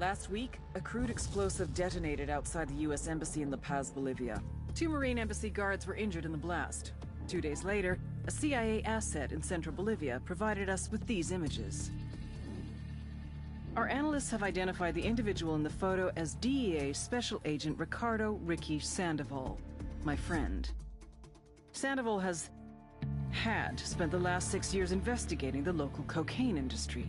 Last week, a crude explosive detonated outside the U.S. Embassy in La Paz, Bolivia. 2 Marine Embassy guards were injured in the blast. 2 days later, a CIA asset in central Bolivia provided us with these images. Our analysts have identified the individual in the photo as DEA Special Agent Ricardo Ricky Sandoval, my friend. Sandoval had spent the last 6 years investigating the local cocaine industry.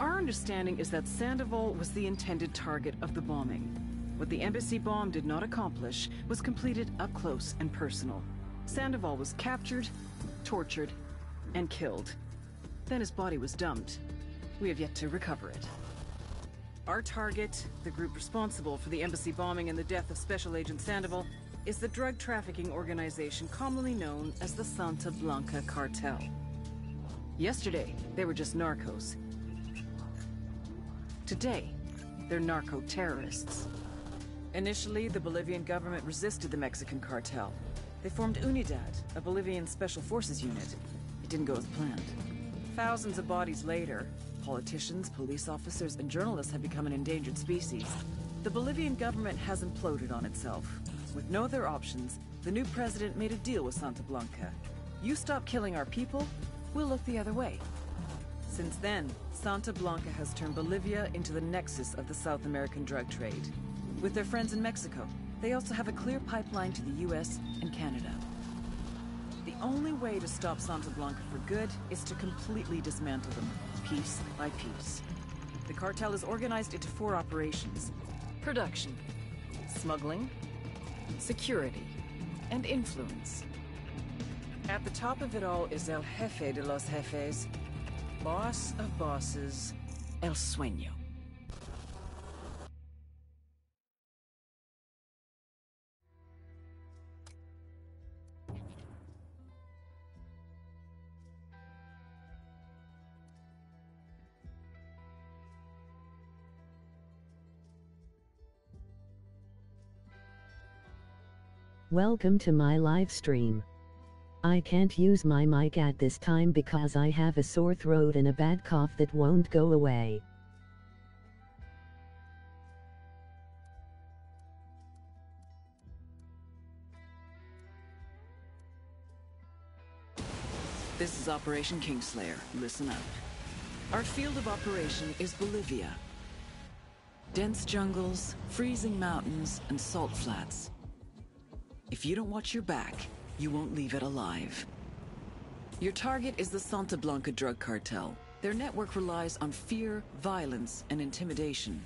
Our understanding is that Sandoval was the intended target of the bombing. What the embassy bomb did not accomplish was completed up close and personal. Sandoval was captured, tortured, and killed. Then his body was dumped. We have yet to recover it. Our target, the group responsible for the embassy bombing and the death of Special Agent Sandoval, is the drug trafficking organization commonly known as the Santa Blanca Cartel. Yesterday, they were just narcos. Today, they're narco-terrorists. Initially, the Bolivian government resisted the Mexican cartel. They formed Unidad, a Bolivian special forces unit. It didn't go as planned. Thousands of bodies later, politicians, police officers, and journalists have become an endangered species. The Bolivian government has imploded on itself. With no other options, the new president made a deal with Santa Blanca. You stop killing our people, we'll look the other way. Since then, Santa Blanca has turned Bolivia into the nexus of the South American drug trade. With their friends in Mexico, they also have a clear pipeline to the US and Canada. The only way to stop Santa Blanca for good is to completely dismantle them, piece by piece. The cartel is organized into 4 operations: production, smuggling, security, and influence. At the top of it all is El Jefe de los Jefes, boss of bosses, El Sueño. Welcome to my live stream. I can't use my mic at this time because I have a sore throat and a bad cough that won't go away. This is Operation Kingslayer. Listen up. Our field of operation is Bolivia. Dense jungles, freezing mountains, and salt flats. If you don't watch your back, you won't leave it alive. Your target is the Santa Blanca drug cartel. Their network relies on fear, violence, and intimidation.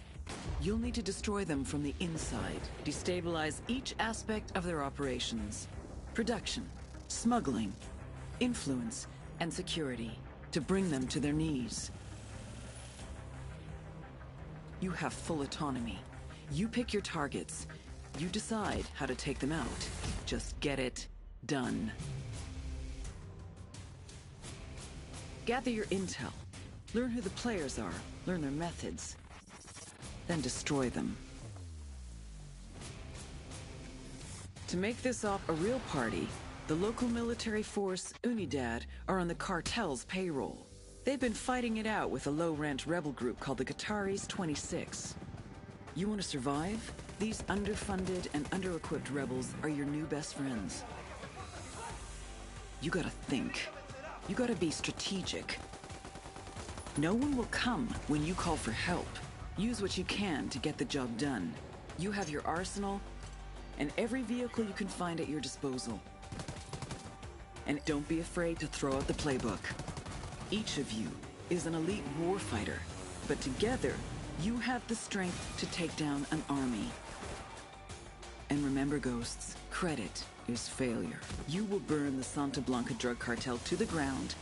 You'll need to destroy them from the inside, destabilize each aspect of their operations. Production, smuggling, influence, and security, to bring them to their knees. You have full autonomy. You pick your targets. You decide how to take them out. Just get it done. Gather your intel. Learn who the players are. Learn their methods. Then destroy them. To make this op a real party, the local military force, Unidad, are on the cartel's payroll. They've been fighting it out with a low-rent rebel group called the Qataris 26. You want to survive? These underfunded and under-equipped rebels are your new best friends. You gotta think. You gotta be strategic. No one will come when you call for help. Use what you can to get the job done. You have your arsenal and every vehicle you can find at your disposal. And don't be afraid to throw out the playbook. Each of you is an elite warfighter, but together, you have the strength to take down an army. And remember, Ghosts, credit is failure. You will burn the Santa Blanca drug cartel to the ground,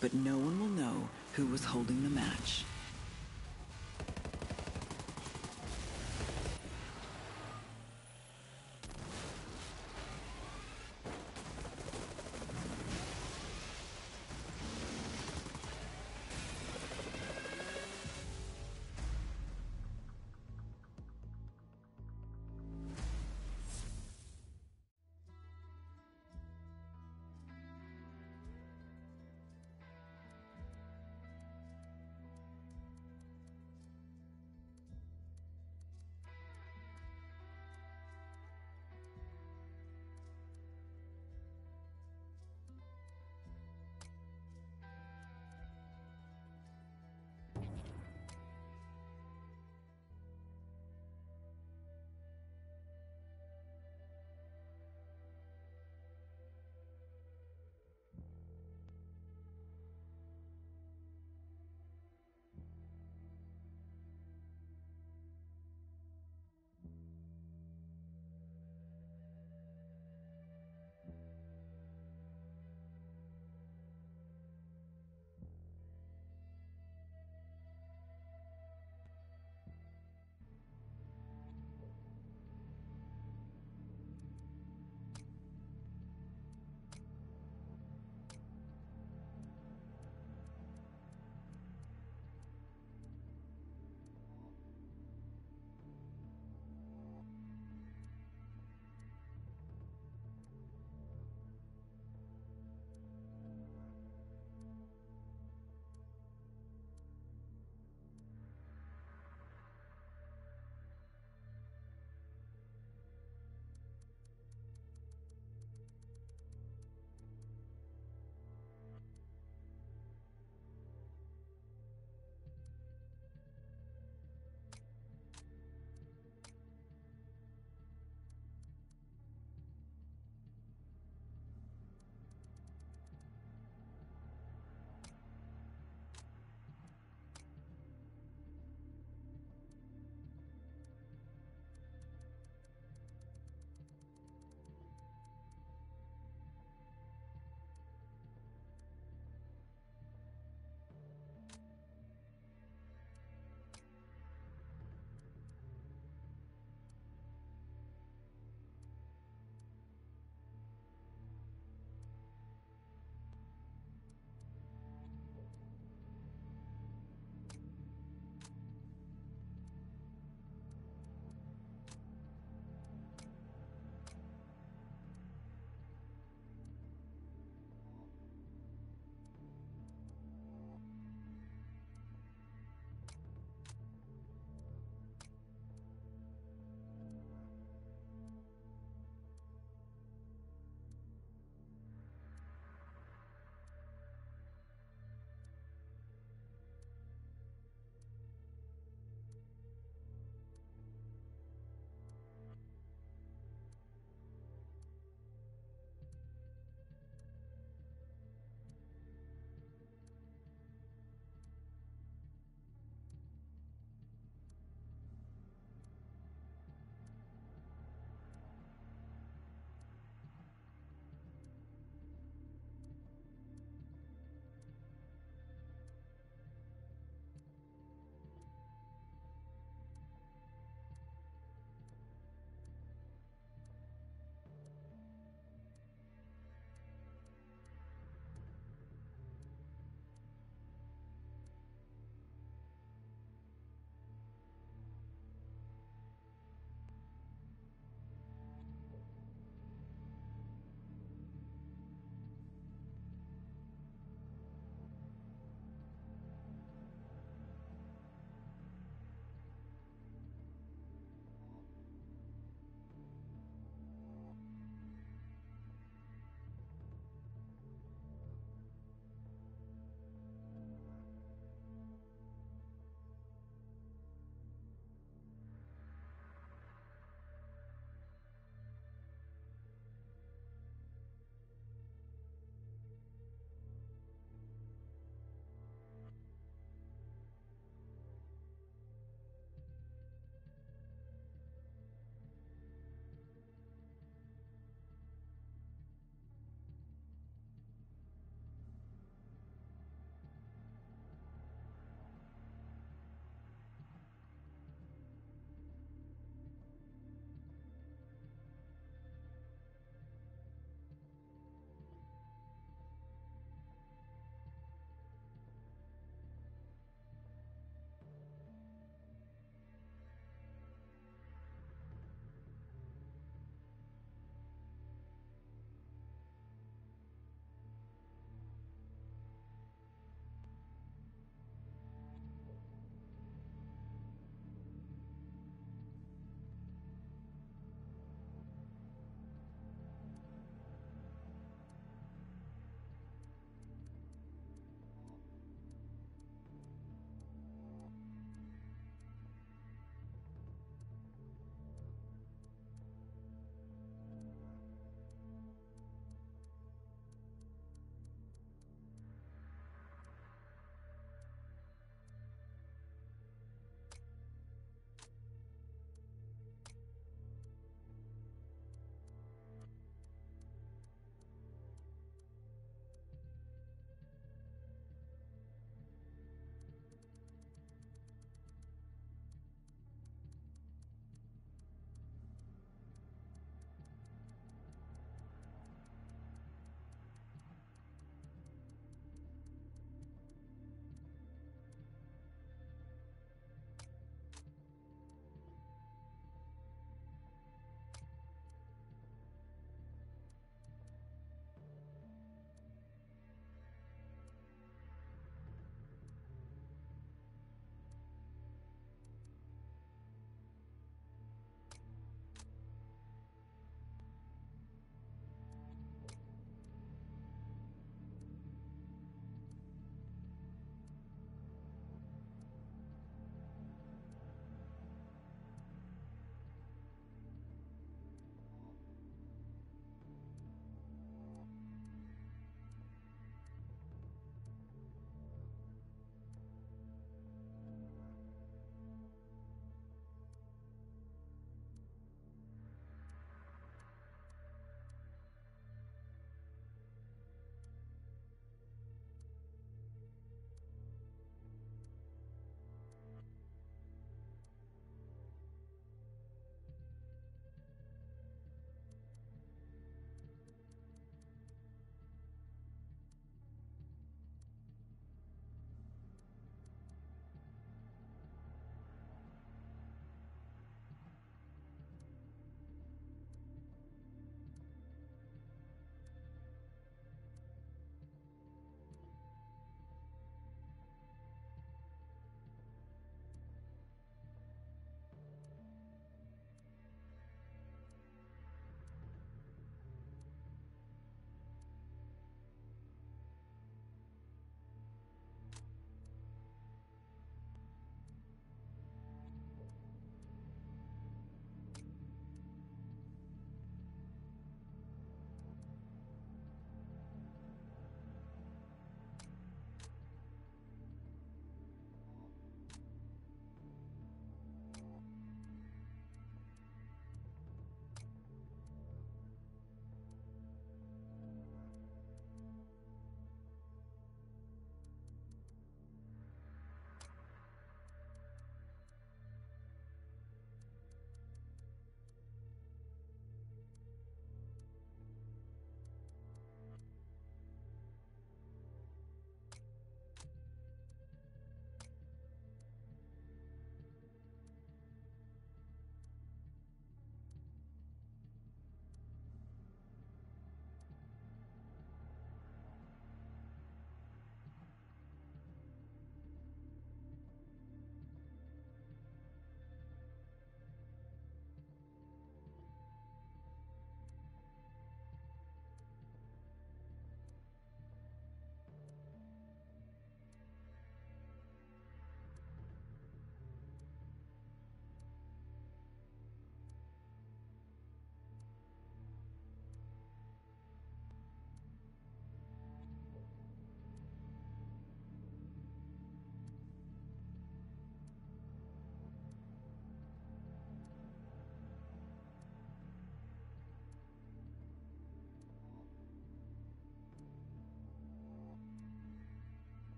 but no one will know who was holding the match.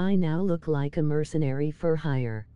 I now look like a mercenary for hire.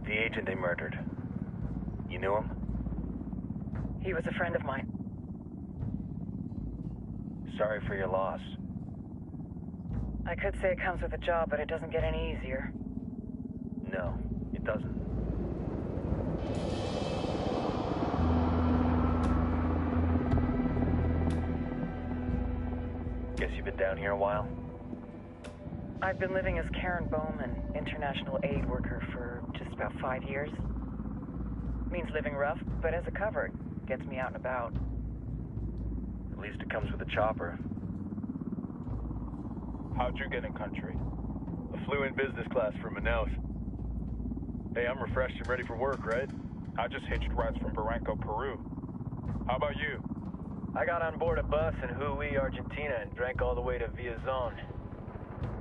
The agent they murdered. You knew him? He was a friend of mine. Sorry for your loss. I could say it comes with a job, but it doesn't get any easier. No, it doesn't. Guess you've been down here a while? I've been living as Karen Bowman, international aid worker, for just about 5 years. Means living rough, but as a cover, gets me out and about. At least it comes with a chopper. How'd you get in country? I flew in business class from Manaus. Hey, I'm refreshed and ready for work, right? I just hitched rides from Barranco, Peru. How about you? I got on board a bus in Hui, Argentina, and drank all the way to Villazon.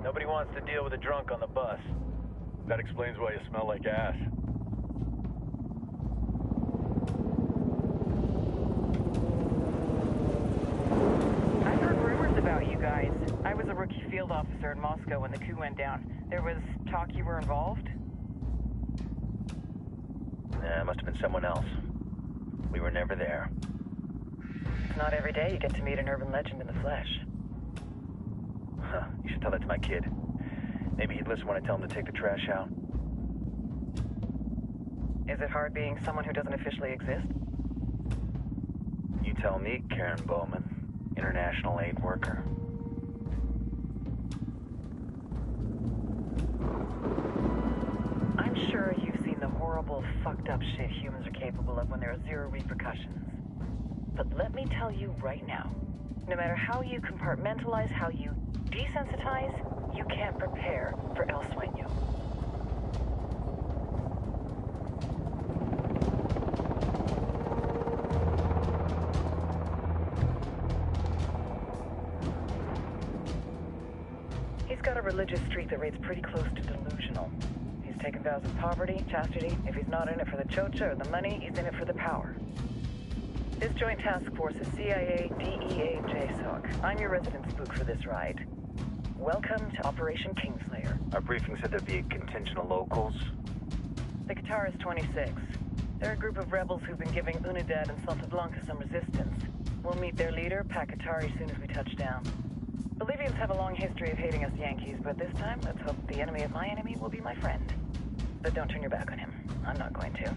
Nobody wants to deal with a drunk on the bus. That explains why you smell like ass. I've heard rumors about you guys. I was a rookie field officer in Moscow when the coup went down. There was talk you were involved? Nah, it must have been someone else. We were never there. It's not every day you get to meet an urban legend in the flesh. Huh, you should tell that to my kid. Maybe he'd listen when I tell him to take the trash out. Is it hard being someone who doesn't officially exist? You tell me, Karen Bowman, international aid worker. I'm sure you've seen the horrible, fucked up shit humans are capable of when there are zero repercussions. But let me tell you right now, no matter how you compartmentalize, how you desensitize, you can't prepare for El Sueño. He's got a religious streak that rates pretty close to delusional. He's taken vows of poverty, chastity. If he's not in it for the chocha or the money, he's in it for the power. This joint task force is CIA, DEA, JSOC. I'm your resident spook for this ride. Welcome to Operation Kingslayer. Our briefing said there'd be a contingent of locals. The Qatar is 26. They're a group of rebels who've been giving Unidad and Santa Blanca some resistance. We'll meet their leader, Pakatari, as soon as we touch down. Bolivians have a long history of hating us Yankees, but this time, let's hope the enemy of my enemy will be my friend. But don't turn your back on him. I'm not going to.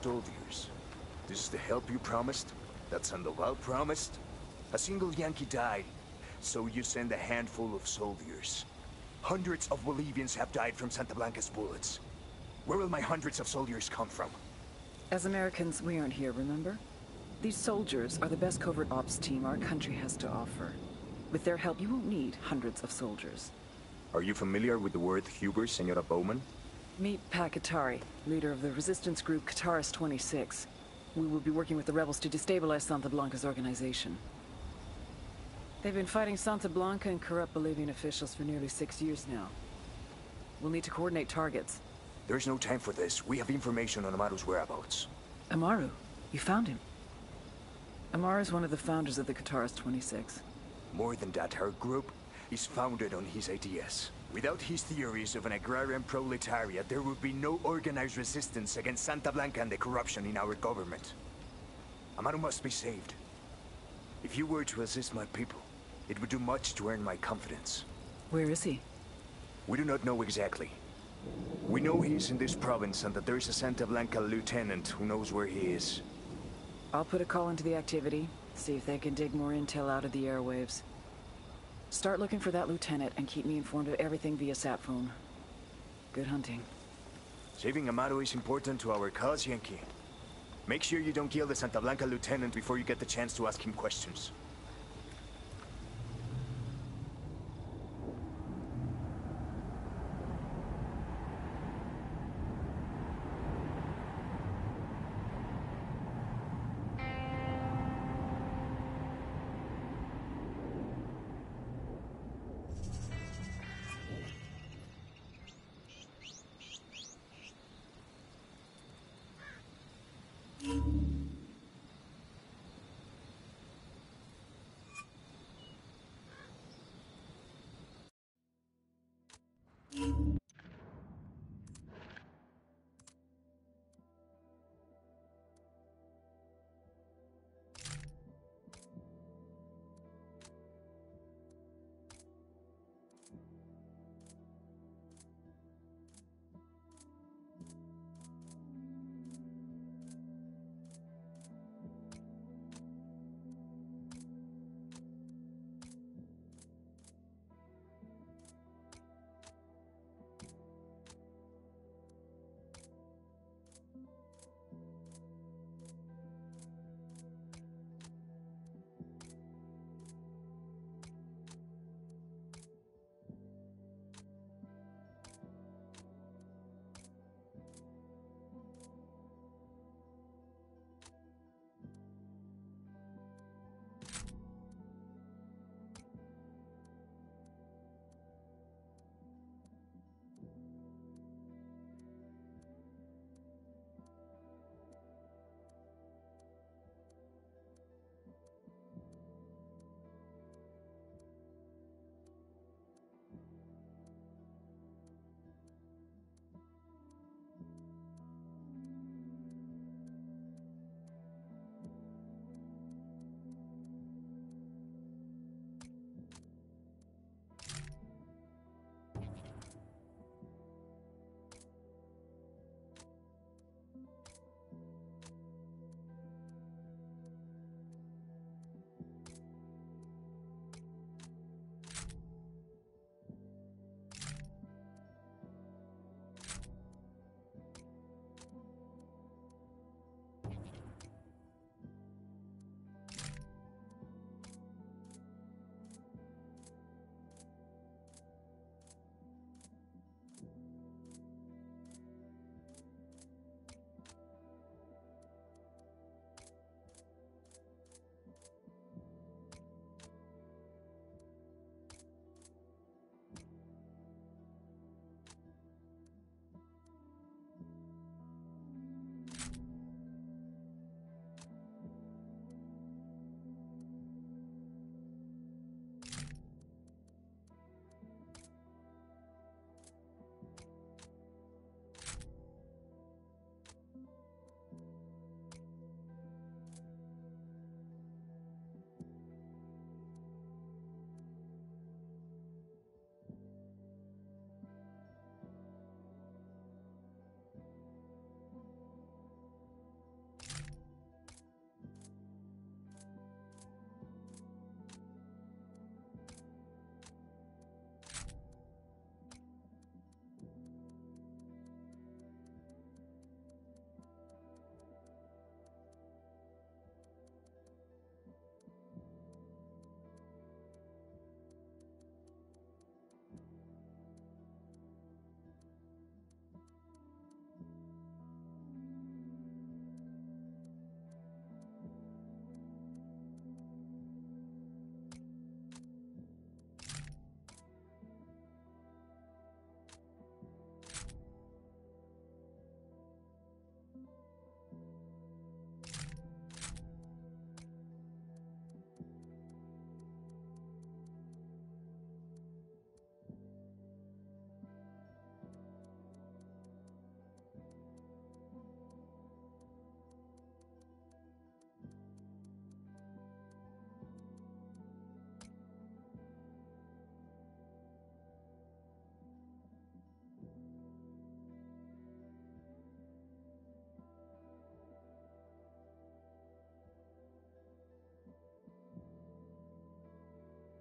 Soldiers. This is the help you promised? That Sandoval promised? A single Yankee died, so you send a handful of soldiers. Hundreds of Bolivians have died from Santa Blanca's bullets. Where will my hundreds of soldiers come from? As Americans, we aren't here, remember? These soldiers are the best covert ops team our country has to offer. With their help, you won't need hundreds of soldiers. Are you familiar with the word Huber, Senora Bowman? Meet Pat Katari, leader of the resistance group Kataris 26. We will be working with the rebels to destabilize Santa Blanca's organization. They've been fighting Santa Blanca and corrupt Bolivian officials for nearly 6 years now. We'll need to coordinate targets. There's no time for this. We have information on Amaru's whereabouts. Amaru? You found him? Amaru is one of the founders of the Kataris 26. More than that, her group is founded on his ideas. Without his theories of an agrarian proletariat, there would be no organized resistance against Santa Blanca and the corruption in our government. Amaru must be saved. If you were to assist my people, it would do much to earn my confidence. Where is he? We do not know exactly. We know he's in this province and that there is a Santa Blanca lieutenant who knows where he is. I'll put a call into the activity, see if they can dig more intel out of the airwaves. Start looking for that lieutenant and keep me informed of everything via sat phone. Good hunting. Saving Amaru is important to our cause, Yankee. Make sure you don't kill the Santa Blanca lieutenant before you get the chance to ask him questions.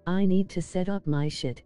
I need to set up my shit.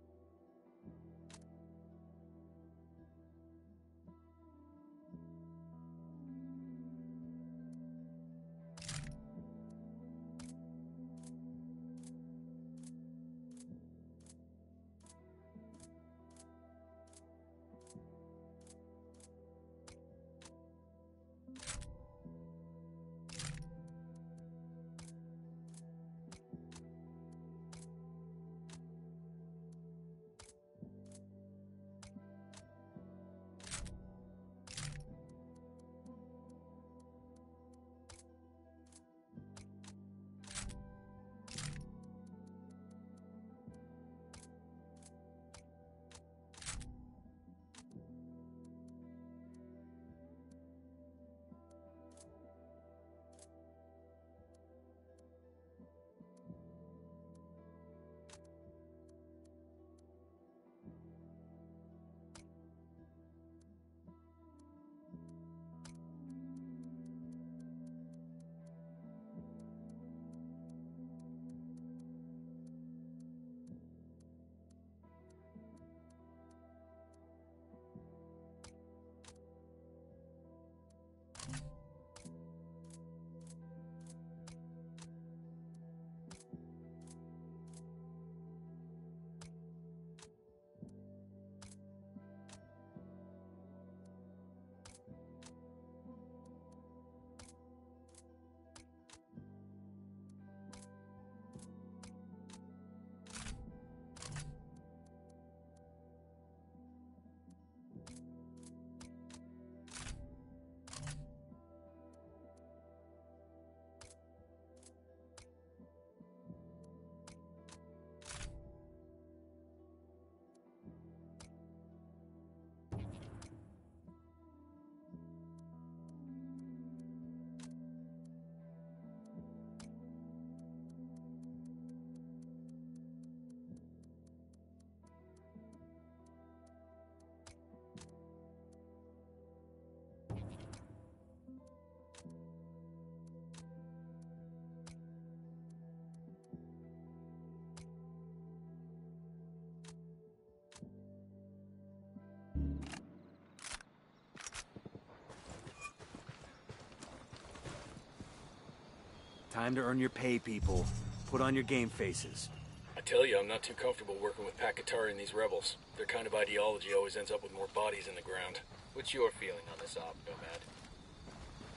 Time to earn your pay, people. Put on your game faces. I tell you, I'm not too comfortable working with Pakatari and these rebels. Their kind of ideology always ends up with more bodies in the ground. What's your feeling on this op, Nomad?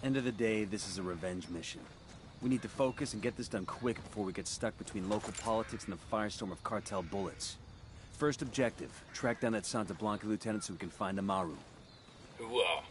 End of the day, this is a revenge mission. We need to focus and get this done quick before we get stuck between local politics and the firestorm of cartel bullets. First objective, track down that Santa Blanca lieutenant so we can find Amaru. Hoorah.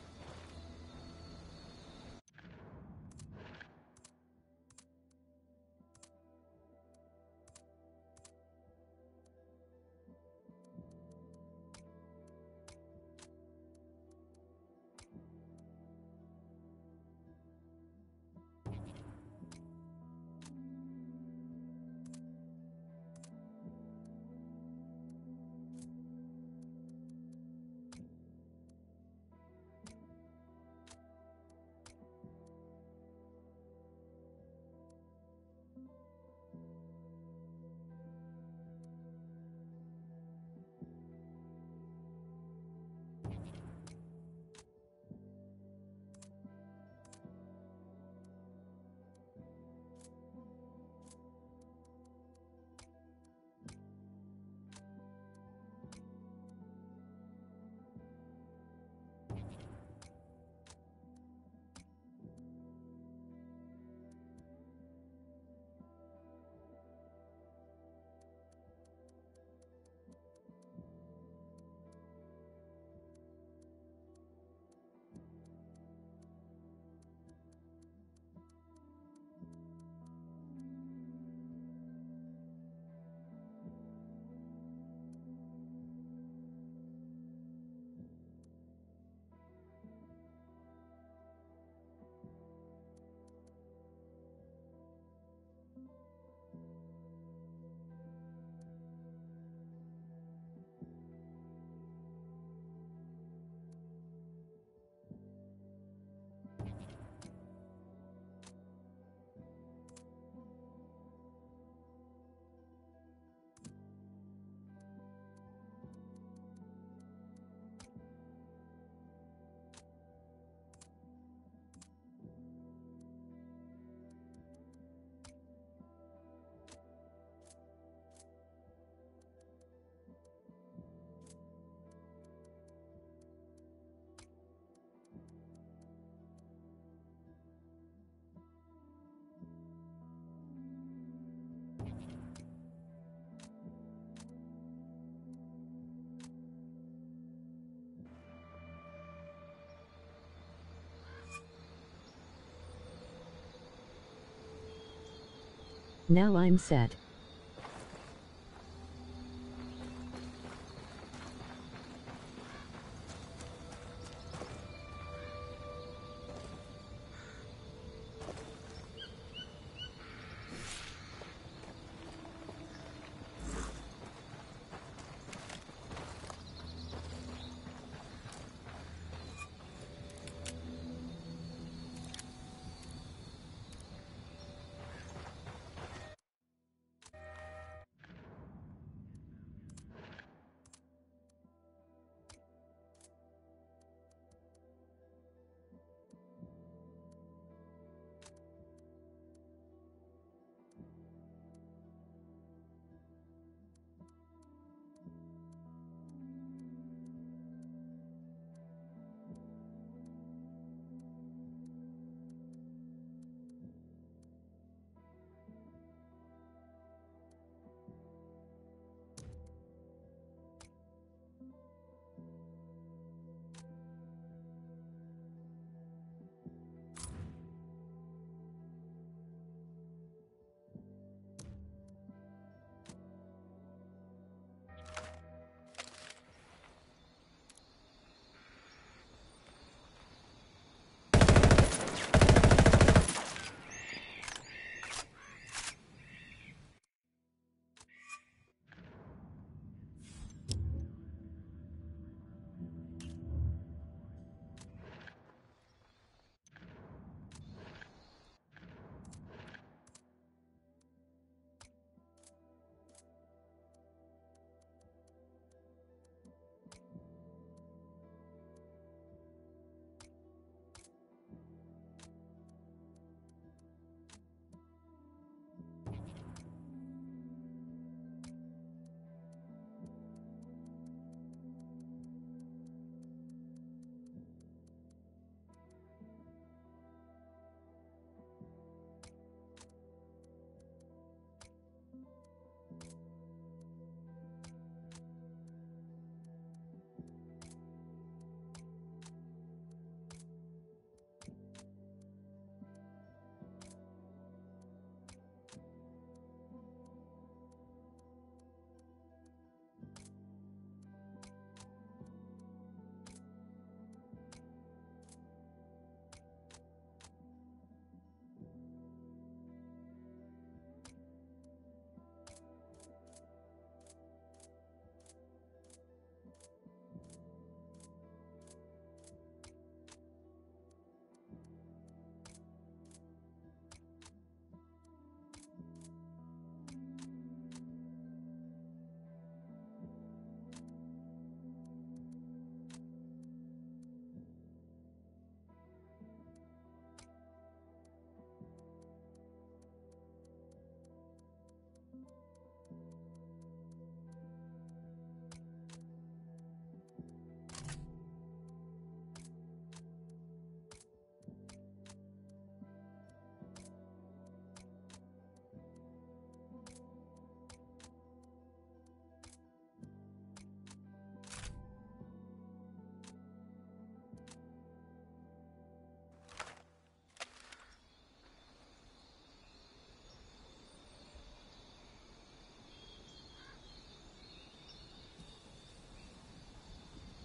Now I'm set.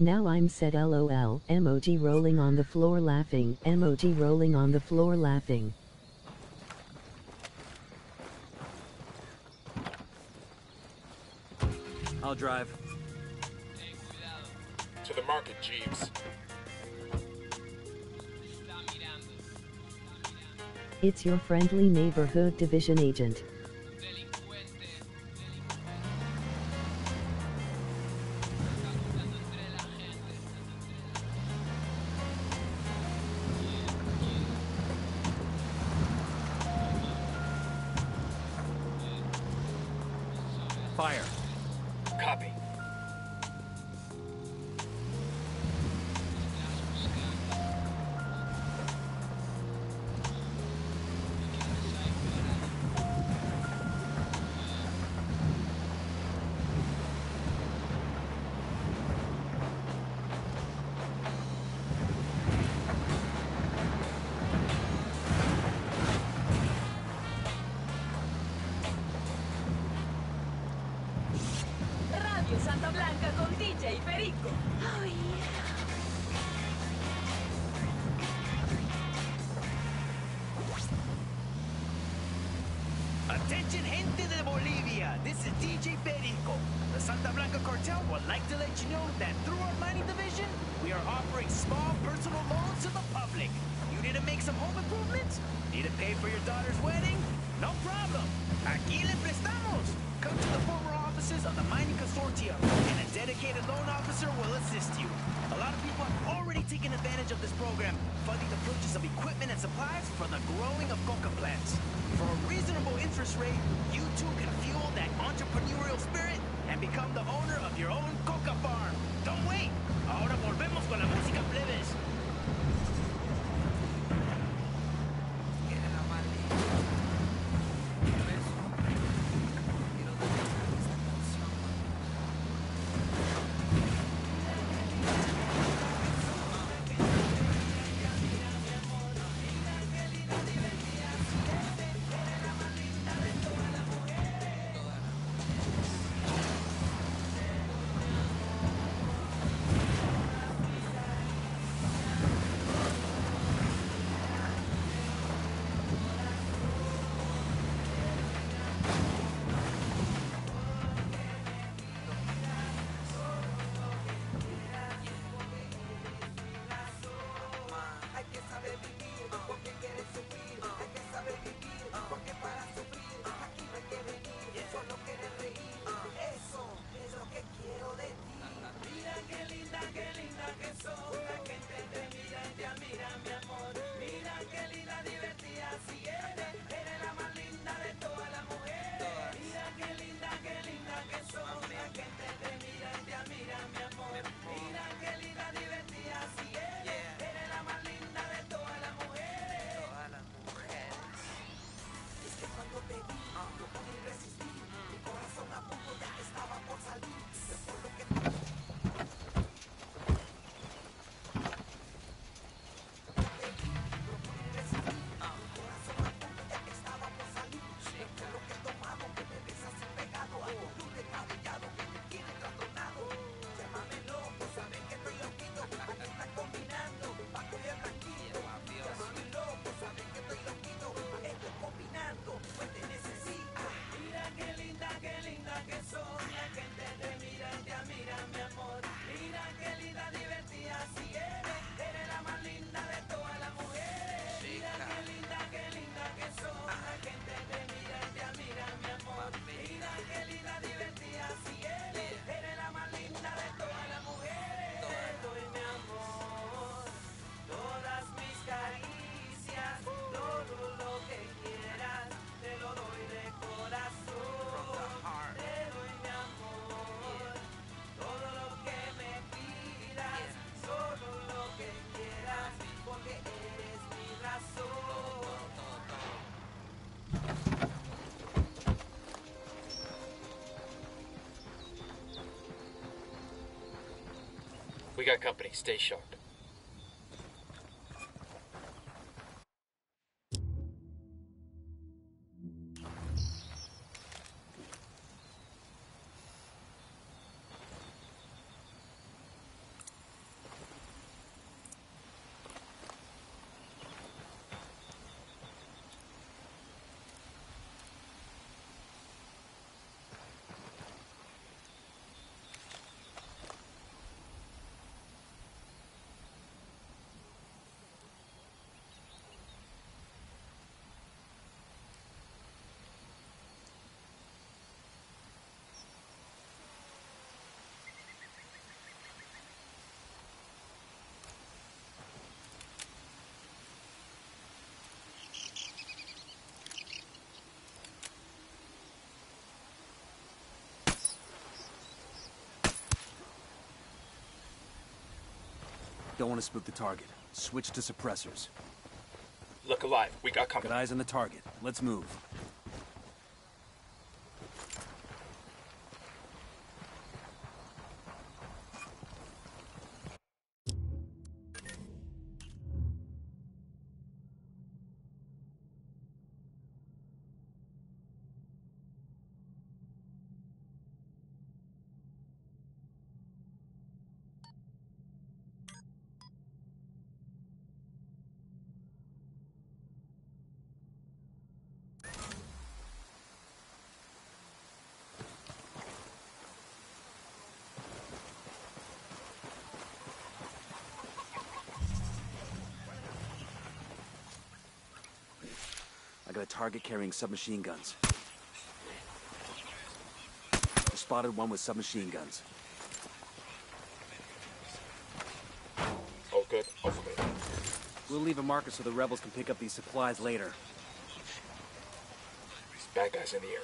Now I'm set LOL, emoji rolling on the floor laughing, emoji rolling on the floor laughing. I'll drive. To the market, Jeeves. It's your friendly neighborhood division agent. Fire. Copy. Attention, gente de Bolivia. This is DJ Perico. The Santa Blanca cartel would like to let you know that through our mining division, we are offering small personal loans to the public. You need to make some home improvements? Need to pay for your daughter's wedding? No problem. Aquí le prestamos. Come to the former offices of the mining consortium, and a dedicated loan officer will assist you. A lot of people have already taken advantage of this program, funding the purchase of equipment and supplies for the growing of coca plants. For a reasonable interest rate, you too can fuel that entrepreneurial spirit and become the owner of your own coca farm. Don't wait. Ahora volvemos con la música, plebes. We got company. Stay sharp. Don't want to spook the target. Switch to suppressors. Look alive. We got company. Got eyes on the target. Let's move. I got a target carrying submachine guns. I spotted one with submachine guns. Oh, good. Hopefully. We'll leave a marker so the rebels can pick up these supplies later. Bad guys in the area.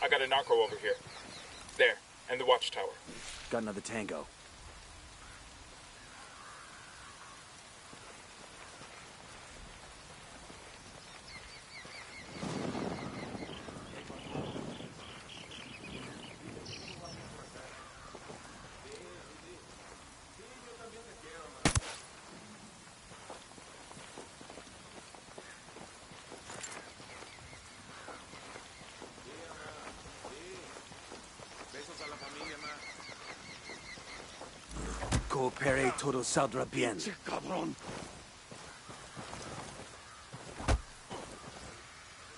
I got a narco over here. There, and the watchtower. Got another tango. Coopere, todo saldrá bien.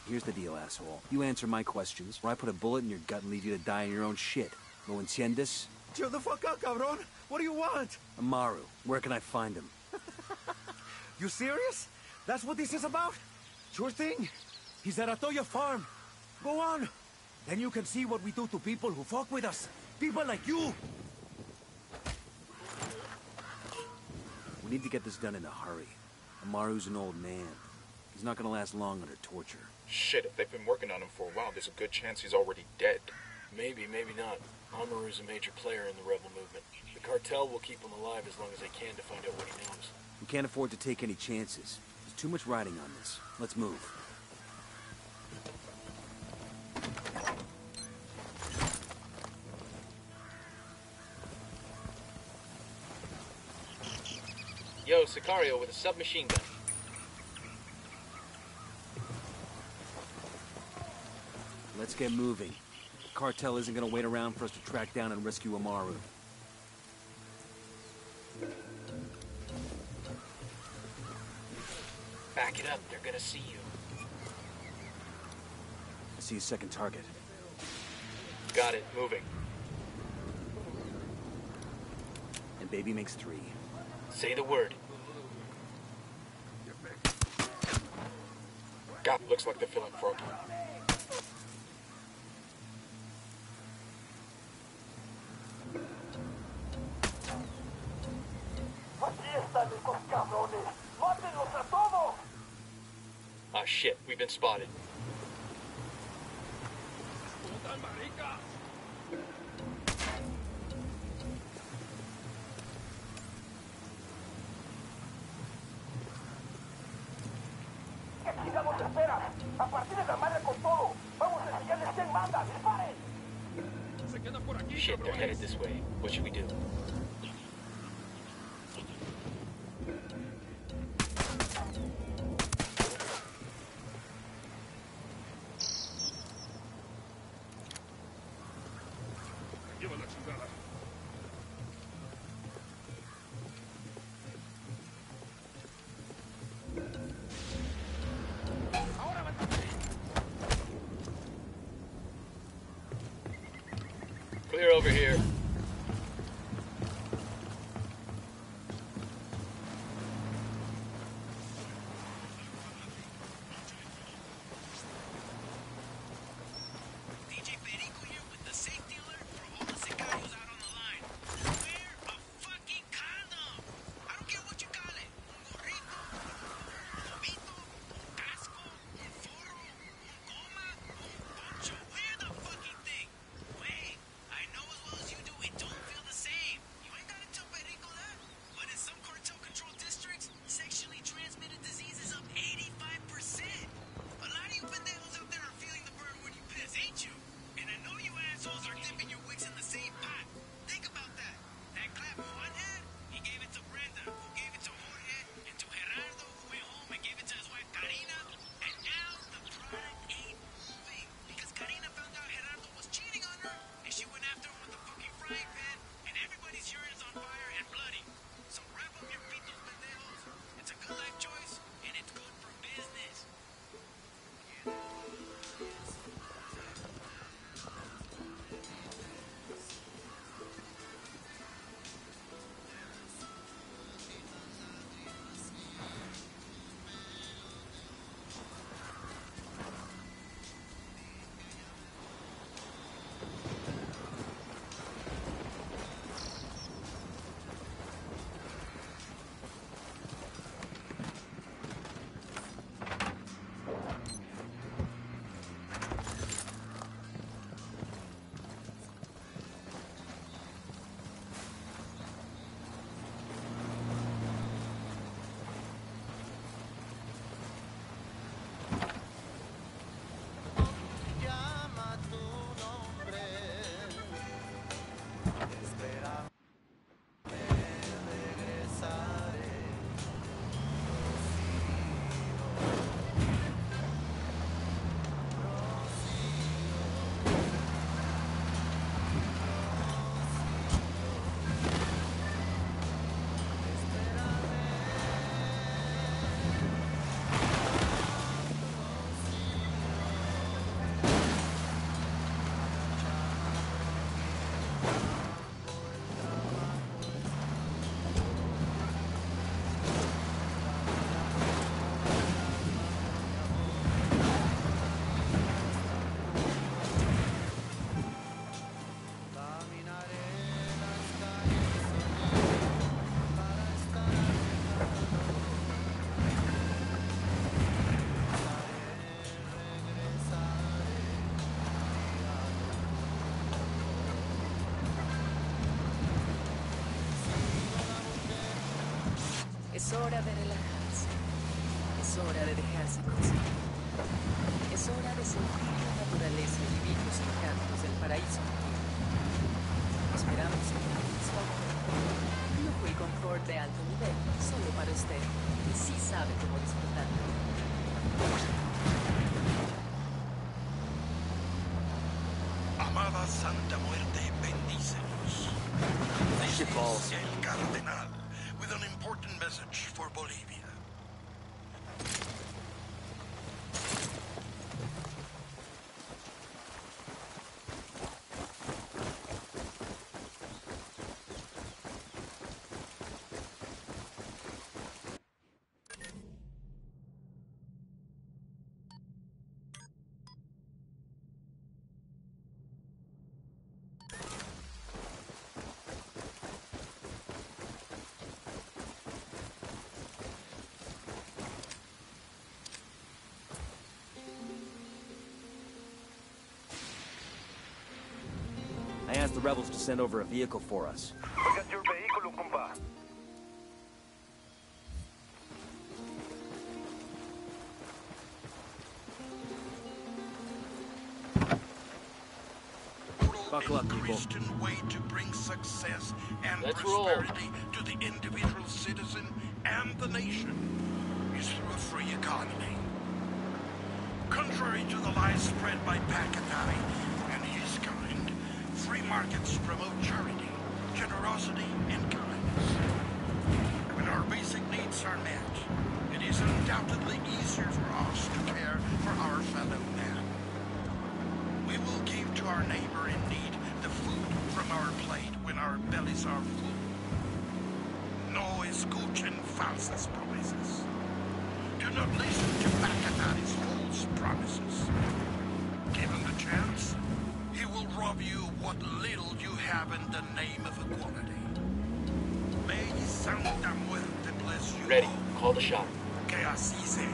Here's the deal, asshole. You answer my questions, or I put a bullet in your gut and leave you to die in your own shit. ¿Lo entiendes? Chill the fuck out, cabron. What do you want? Amaru, where can I find him? You serious? That's what this is about? Sure thing. He's at Atoya Farm. Go on. Then you can see what we do to people who fuck with us. People like you. We need to get this done in a hurry. Amaru's an old man. He's not gonna last long under torture. Shit, if they've been working on him for a while, there's a good chance he's already dead. Maybe, maybe not. Amaru's a major player in the rebel movement. The cartel will keep him alive as long as they can to find out what he knows. We can't afford to take any chances. There's too much riding on this. Let's move. Yo, Sicario with a submachine gun. Let's get moving. The cartel isn't gonna wait around for us to track down and rescue Amaru. Back it up, they're gonna see you. I see a second target. Got it, moving. And baby makes 3. Say the word. God, looks like they're feeling froggy. Ah, shit, we've been spotted. Shit, they're headed this way. What should we do? Clear over here. DJ Perico here with the safety alert for all the sicarios out on the line. Wear a fucking condom. I don't care what you call it. Un gorrito, un lobito, un casco, un forro, un goma, un poncho. Wear the fucking thing. Wait, I know as well as you do it don't feel the same. You ain't gotta tell Perico that. But in some cartel-controlled districts, sexually transmitted disease is up 85%. A lot of you pendejos out there are feeling the burn when you piss, ain't you? And I know Es hora de relajarse. Es hora de dejarse consentir. Es hora de sentir la naturaleza y vivir los encantos del paraíso. Esperamos encontrarles favor. Lujo y confort de alto nivel, solo para usted. Y sí sabe cómo disfrutarlo. Amada Santa Muerte, bendícenos. This is El Cardenal with an important message for Bolivia. I asked the rebels to send over a vehicle for us. We got your vehicle, compa. Buckle up, people. Christian way to bring success and prosperity to the individual citizen and the nation is through a free economy. Contrary to the lies spread by Pacatai and his kind, free markets promote charity, generosity, and kindness. When our basic needs are met, it is undoubtedly easier for us to care for our fellow man. We will give to our neighbor in need the food from our plate when our bellies are full. No escuchen falsas promesas. Do not listen to Pacatari's false promises. Given the chance, he will rob you what little you have in the name of equality. May Santa Muerte bless you. Ready. Call the shot. Que así sea.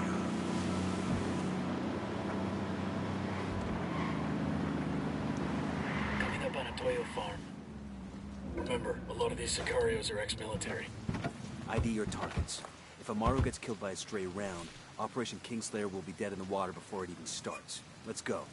Coming up on a Toyo farm. Remember, a lot of these Sicarios are ex-military. ID your targets. If Amaru gets killed by a stray round, Operation Kingslayer will be dead in the water before it even starts. Let's go.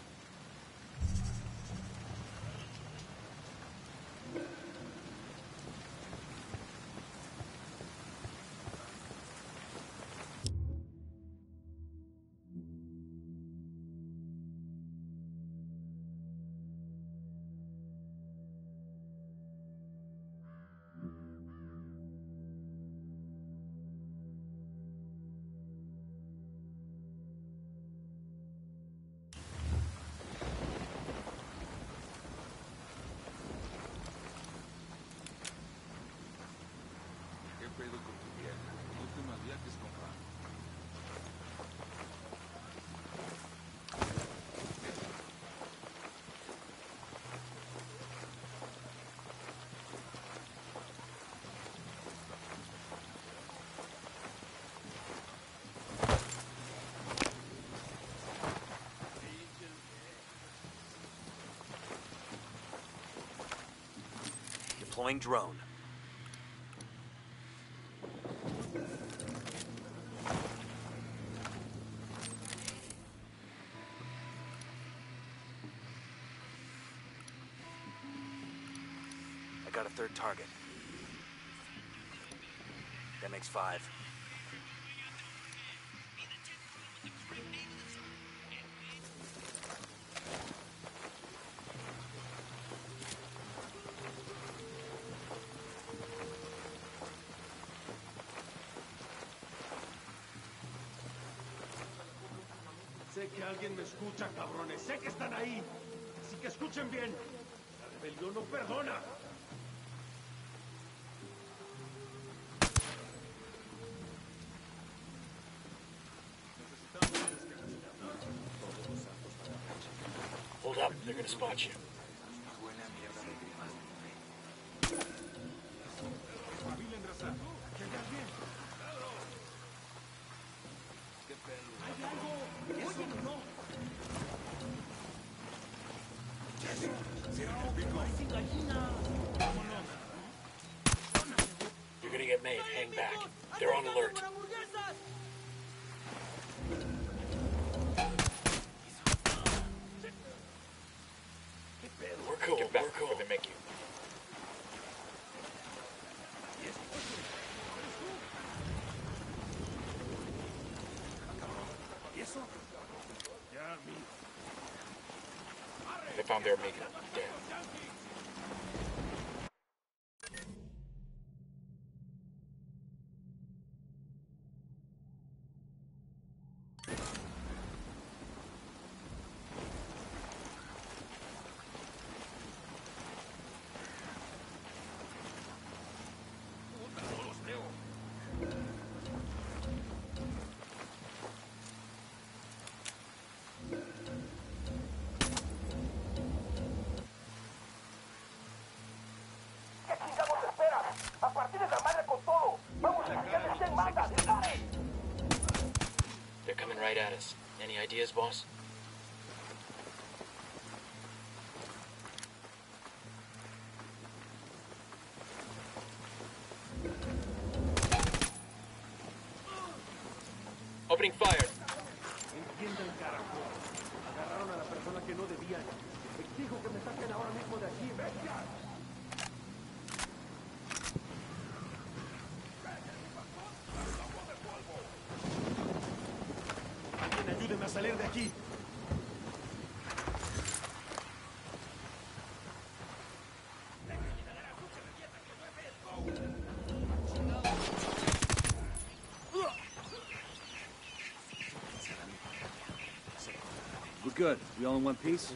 Deploying drone. I got a third target. That makes 5. Sé que alguien me escucha, cabrones. Sé que están ahí. Así que escuchen bien. La rebelión no perdona. Hold up, they're gonna spot you. You're gonna get made. Hang back. They're on alert. We're cool. Get back before they make you. They found their amigo. Dead. They're coming right at us. Any ideas, boss? Opening fire. Entiendan, carajo. Agarraron a la persona que no debían. Exijo que me saquen ahora mismo de aquí. ¡Bestia! Alguien ayúdeme a salir de aquí. We're good. We all in one piece?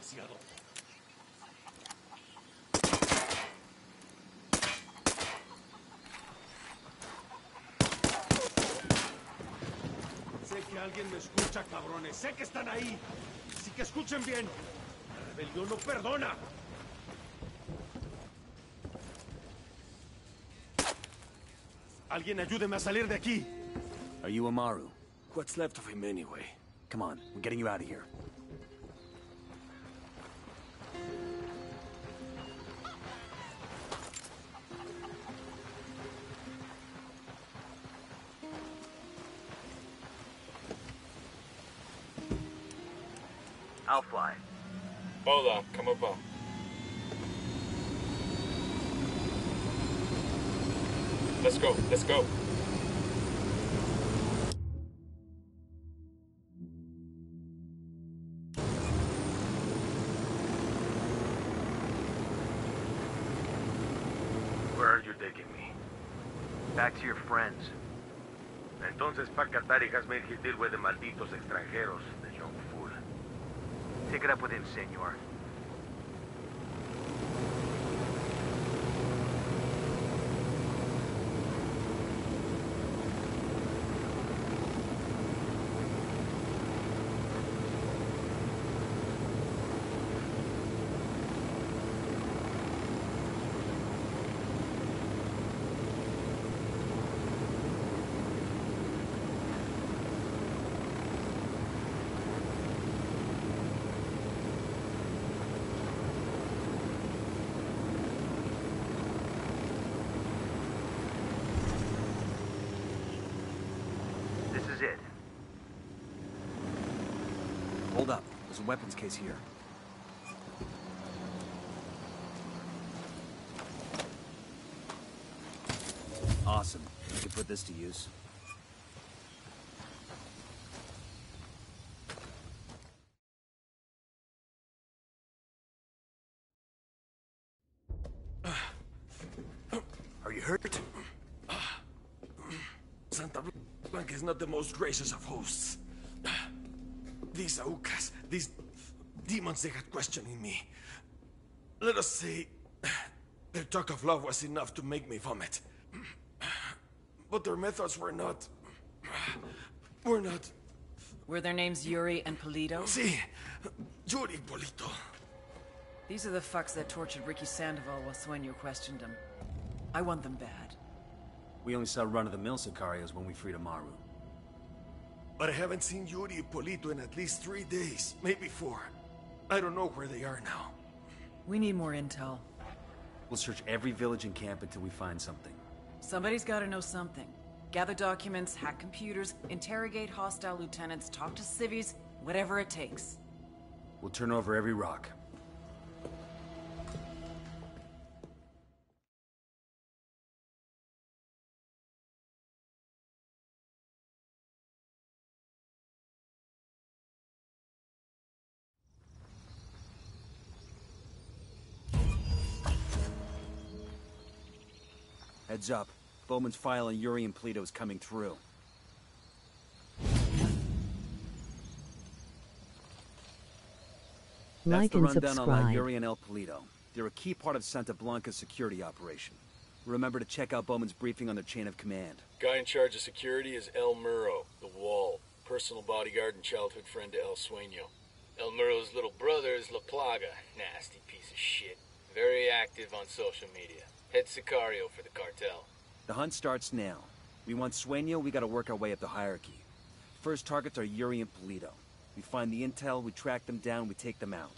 demasiado. Sé que alguien me escucha, cabrones. Sé que están ahí. Así que escuchen bien. La rebelión no perdona. Alguien ayúdeme a salir de aquí. Are you Amaru? What's left of him anyway? Come on, we're getting you out of here. I'll fly. Hola, ¿cómo va? Let's go, let's go. Where are you taking me? Back to your friends. Entonces, pa' Qatar has made his deal with the malditos extranjeros, the young fool. Take it up with him, senor. This is it. Hold up, there's a weapons case here. Awesome, I can put this to use. Are you hurt? Santa Blanca is not the most gracious of hosts. These Aucas, these demons they had questioning me. Let us say, their talk of love was enough to make me vomit. But their methods were not... Were their names Yuri and Polito? Si, Yuri Polito. These are the fucks that tortured Ricky Sandoval while Sueño questioned him. I want them bad. We only saw run-of-the-mill Sicarios when we freed Amaru. But I haven't seen Yuri and Polito in at least 3 days, maybe 4. I don't know where they are now. We need more intel. We'll search every village and camp until we find something. Somebody's gotta know something. Gather documents, hack computers, interrogate hostile lieutenants, talk to civvies, whatever it takes. We'll turn over every rock. Heads up. Bowman's file on Yuri and Polito is coming through. That's Like the and rundown on La subscribe. Yuri and El Polito. They're a key part of Santa Blanca's security operation. Remember to check out Bowman's briefing on their chain of command. Guy in charge of security is El Muro, the Wall, personal bodyguard and childhood friend to El Sueño. El Muro's little brother is La Plaga, nasty piece of shit. Very active on social media. Head Sicario for the cartel. The hunt starts now. We want Sueño, we gotta work our way up the hierarchy. First targets are Yuri and Polito. We find the intel, we track them down, we take them out.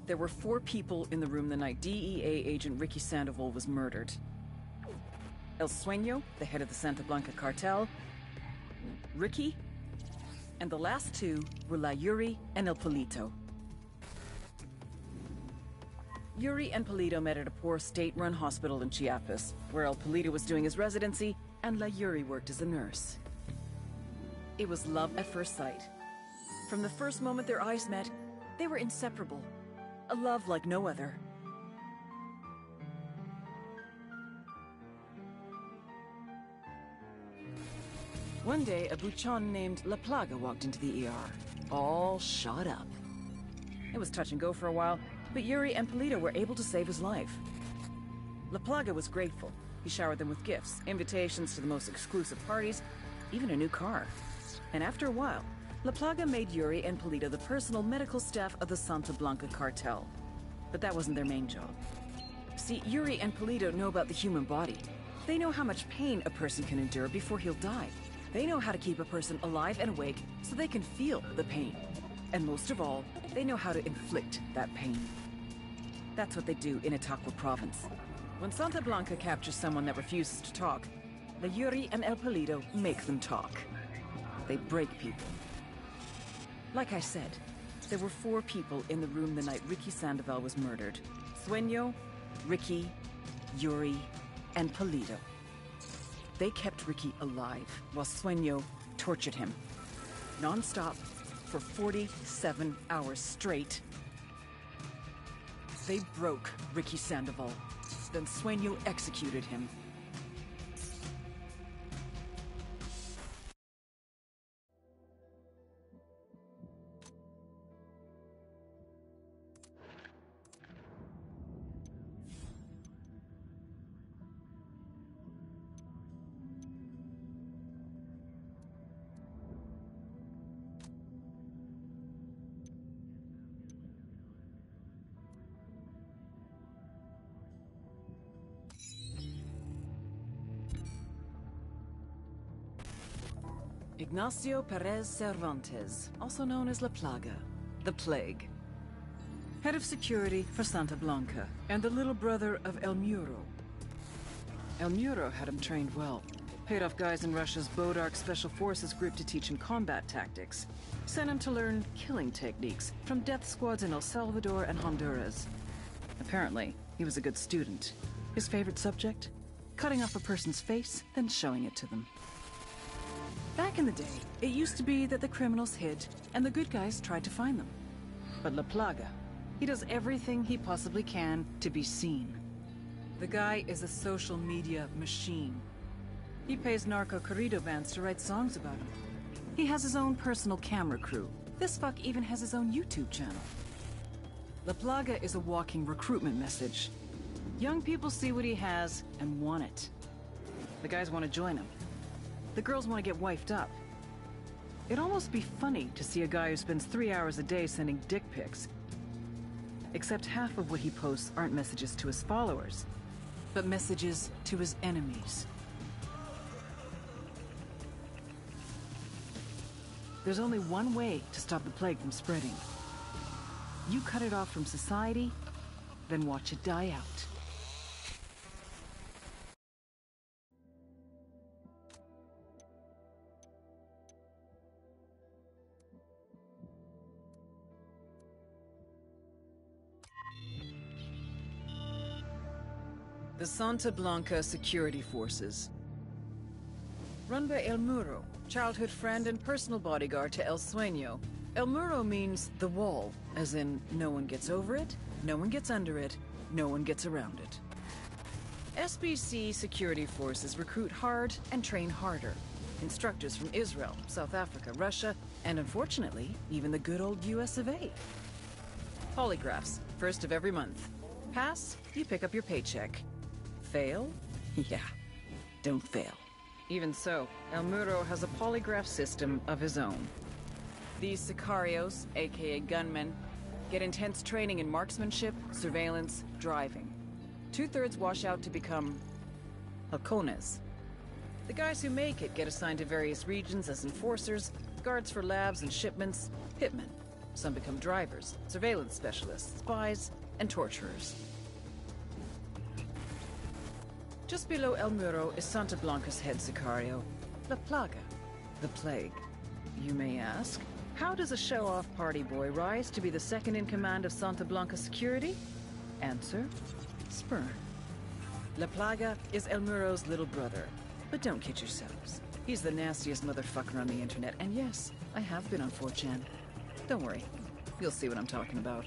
There were 4 people in the room the night DEA agent Ricky Sandoval was murdered. El Sueño, the head of the Santa Blanca cartel, Ricky, and the last 2 were La Yuri and El Polito. Yuri and Polito met at a poor state-run hospital in Chiapas, where El Polito was doing his residency and La Yuri worked as a nurse. It was love at first sight. From the first moment their eyes met, they were inseparable. A love like no other. One day, a buchon named La Plaga walked into the ER, all shot up. It was touch and go for a while, but Yuri and Polito were able to save his life. La Plaga was grateful. He showered them with gifts, invitations to the most exclusive parties, even a new car. And after a while, La Plaga made Yuri and Polito the personal medical staff of the Santa Blanca cartel. But that wasn't their main job. See, Yuri and Polito know about the human body. They know how much pain a person can endure before he'll die. They know how to keep a person alive and awake so they can feel the pain. And most of all, they know how to inflict that pain. That's what they do in Itaqua province. When Santa Blanca captures someone that refuses to talk, the Yuri and El Polito make them talk. They break people. Like I said, there were 4 people in the room the night Ricky Sandoval was murdered. Sueño, Ricky, Yuri, and Polito. They kept Ricky alive while Sueño tortured him. Non-stop for 47 hours straight. They broke Ricky Sandoval. Then Sueño executed him. Ignacio Perez Cervantes, also known as La Plaga, the Plague. Head of security for Santa Blanca, and the little brother of El Muro. El Muro had him trained well. Paid off guys in Russia's Bodark Special Forces group to teach him combat tactics. Sent him to learn killing techniques from death squads in El Salvador and Honduras. Apparently, he was a good student. His favorite subject? Cutting off a person's face, then showing it to them. Back in the day, it used to be that the criminals hid, and the good guys tried to find them. But La Plaga, he does everything he possibly can to be seen. The guy is a social media machine. He pays narco corrido bands to write songs about him. He has his own personal camera crew. This fuck even has his own YouTube channel. La Plaga is a walking recruitment message. Young people see what he has and want it. The guys want to join him. The girls want to get wifed up. It'd almost be funny to see a guy who spends 3 hours a day sending dick pics. Except half of what he posts aren't messages to his followers, but messages to his enemies. There's only one way to stop the plague from spreading. You cut it off from society, then watch it die out. The Santa Blanca Security Forces. Run by El Muro, childhood friend and personal bodyguard to El Sueño. El Muro means the wall, as in no one gets over it, no one gets under it, no one gets around it. SBC security forces recruit hard and train harder. Instructors from Israel, South Africa, Russia, and unfortunately, even the good old US of A. Polygraphs, first of every month. Pass, you pick up your paycheck. Fail? Yeah, don't fail. Even so, El Muro has a polygraph system of his own. These sicarios, aka gunmen, get intense training in marksmanship, surveillance, driving. 2/3 wash out to become halcones. The guys who make it get assigned to various regions as enforcers, guards for labs and shipments, hitmen. Some become drivers, surveillance specialists, spies, and torturers. Just below El Muro is Santa Blanca's head sicario, La Plaga, the Plague. You may ask, how does a show-off party boy rise to be the second in command of Santa Blanca security? Answer, sperm. La Plaga is El Muro's little brother. But don't kid yourselves. He's the nastiest motherfucker on the internet, and yes, I have been on 4chan. Don't worry, you'll see what I'm talking about.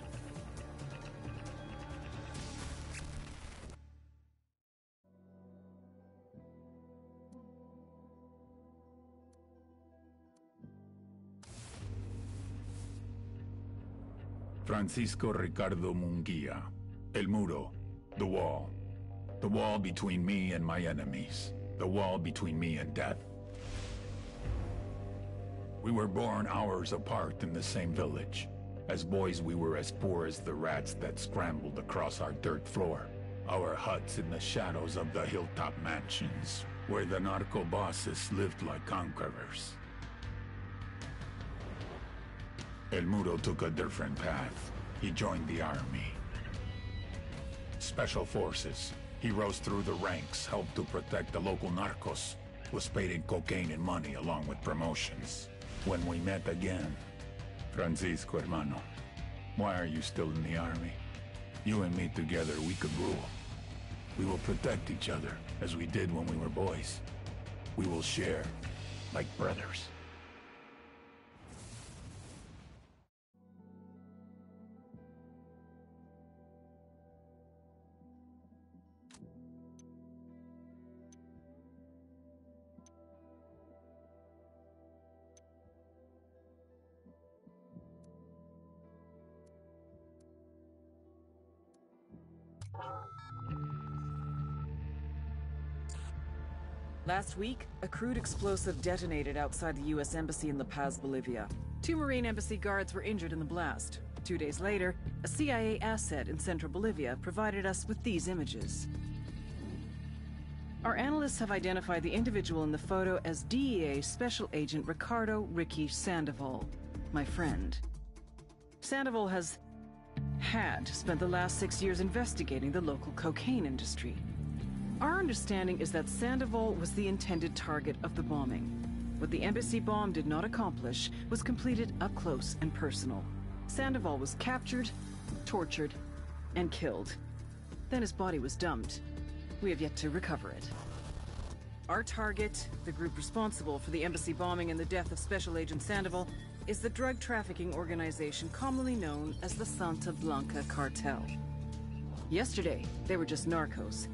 Francisco Ricardo Munguia. El Muro. The wall. The wall between me and my enemies. The wall between me and death. We were born hours apart in the same village. As boys, we were as poor as the rats that scrambled across our dirt floor. Our huts in the shadows of the hilltop mansions, where the narco bosses lived like conquerors. El Muro took a different path. He joined the army. Special forces. He rose through the ranks, helped to protect the local narcos, was paid in cocaine and money along with promotions. When we met again, Francisco hermano, why are you still in the army? You and me together, we could rule. We will protect each other, as we did when we were boys. We will share, like brothers. Last week, a crude explosive detonated outside the U.S. Embassy in La Paz, Bolivia. 2 Marine Embassy guards were injured in the blast. 2 days later, a CIA asset in central Bolivia provided us with these images. Our analysts have identified the individual in the photo as DEA Special Agent Ricardo Ricky Sandoval, my friend. Sandoval had spent the last 6 years investigating the local cocaine industry. Our understanding is that Sandoval was the intended target of the bombing. What the embassy bomb did not accomplish was completed up close and personal. Sandoval was captured, tortured, and killed. Then his body was dumped. We have yet to recover it. Our target, the group responsible for the embassy bombing and the death of Special Agent Sandoval, is the drug trafficking organization commonly known as the Santa Blanca Cartel. Yesterday, they were just narcos.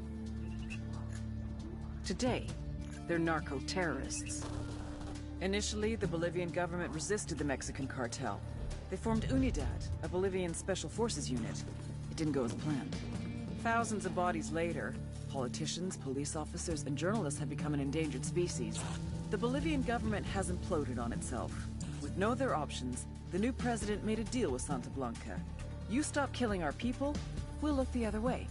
Today, they're narco-terrorists. Initially, the Bolivian government resisted the Mexican cartel. They formed Unidad, a Bolivian special forces unit. It didn't go as planned. Thousands of bodies later, politicians, police officers, and journalists have become an endangered species. The Bolivian government has imploded on itself. With no other options, the new president made a deal with Santa Blanca. You stop killing our people, we'll look the other way.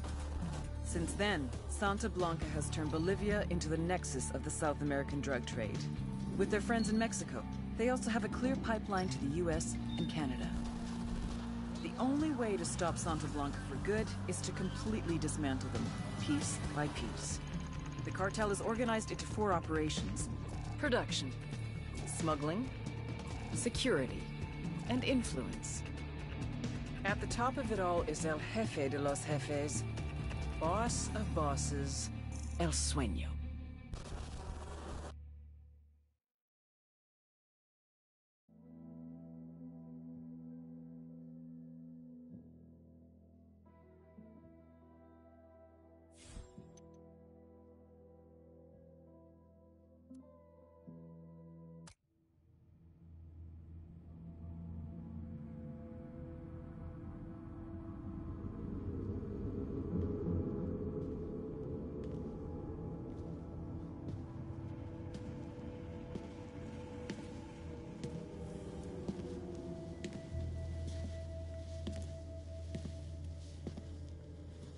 Since then, Santa Blanca has turned Bolivia into the nexus of the South American drug trade. With their friends in Mexico, they also have a clear pipeline to the US and Canada. The only way to stop Santa Blanca for good is to completely dismantle them, piece by piece. The cartel is organized into 4 operations: production, smuggling, security, and influence. At the top of it all is El Jefe de los Jefes, boss of bosses, El Sueño.